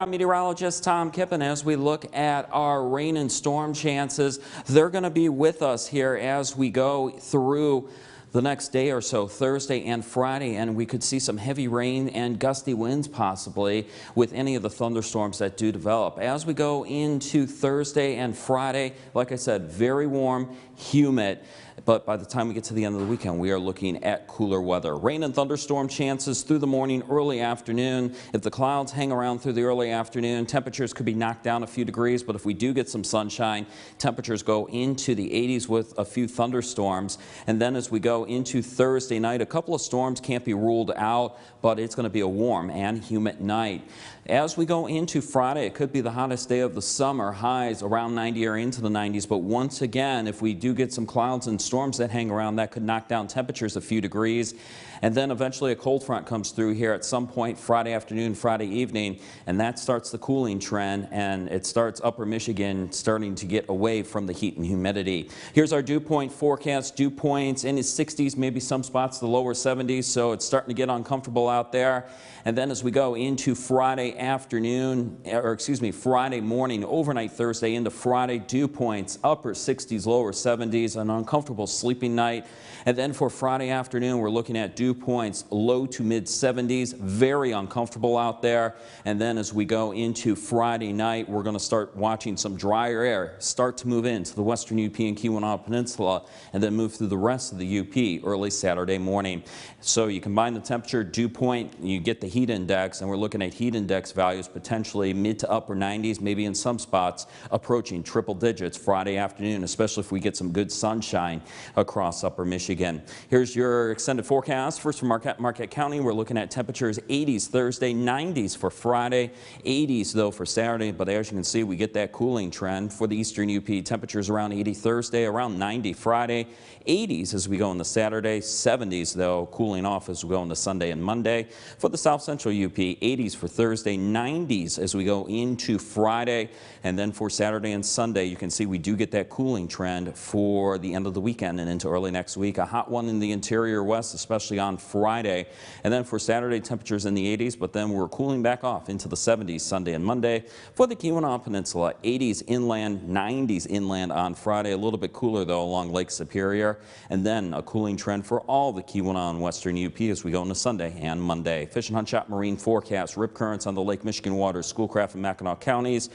I'm meteorologist Tom Kippen. As we look at our rain and storm chances, they're going to be with us here as we go through the next day or so, Thursday and Friday, and we could see some heavy rain and gusty winds possibly with any of the thunderstorms that do develop. As we go into Thursday and Friday, like I said, very warm, humid. But by the time we get to the end of the weekend, we are looking at cooler weather. Rain and thunderstorm chances through the morning, early afternoon. If the clouds hang around through the early afternoon, temperatures could be knocked down a few degrees. But if we do get some sunshine, temperatures go into the 80s with a few thunderstorms. And then as we go into Thursday night, a couple of storms can't be ruled out, but it's going to be a warm and humid night. As we go into Friday, it could be the hottest day of the summer, highs around 90 or into the 90s. But once again, if we do get some clouds and storms that hang around, that could knock down temperatures a few degrees. And then eventually a cold front comes through here at some point Friday afternoon, Friday evening, and that starts the cooling trend, and it starts upper Michigan starting to get away from the heat and humidity. Here's our dew point forecast. Dew points in the 60s, maybe some spots the lower 70s, so it's starting to get uncomfortable out there. And then as we go into Friday afternoon, or excuse me, Friday morning, overnight Thursday into Friday, dew points upper 60s, lower 70s, an uncomfortable sleeping night. And then for Friday afternoon, we're looking at dew points low to mid 70s, very uncomfortable out there. And then as we go into Friday night, we're going to start watching some drier air start to move into the western UP and Keweenaw Peninsula, and then move through the rest of the UP early Saturday morning. So you combine the temperature, dew point, you get the heat index, and we're looking at heat index values potentially mid to upper 90s, maybe in some spots approaching triple digits Friday afternoon, especially if we get some good sunshine across upper Michigan. Here's your extended forecast. First from Marquette County, we're looking at temperatures 80s Thursday, 90s for Friday, 80s though for Saturday. But as you can see, we get that cooling trend for the eastern UP. Temperatures around 80 Thursday, around 90 Friday, 80s as we go into Saturday, 70s though, cooling off as we go into Sunday and Monday. For the south central UP, 80s for Thursday, 90s as we go into Friday. And then for Saturday and Sunday, you can see we do get that cooling trend for the end of the weekend and into early next week. A hot one in the interior west, especially on Friday. And then for Saturday, temperatures in the 80s, but then we're cooling back off into the 70s Sunday and Monday. For the Keweenaw Peninsula, 80s inland, 90s inland on Friday. A little bit cooler though along Lake Superior. And then a cooling trend for all the Keweenaw and western UP as we go into Sunday and Monday. Fish and Hunt Shop Marine forecast. Rip currents on the Lake Michigan waters, Schoolcraft and Mackinac counties.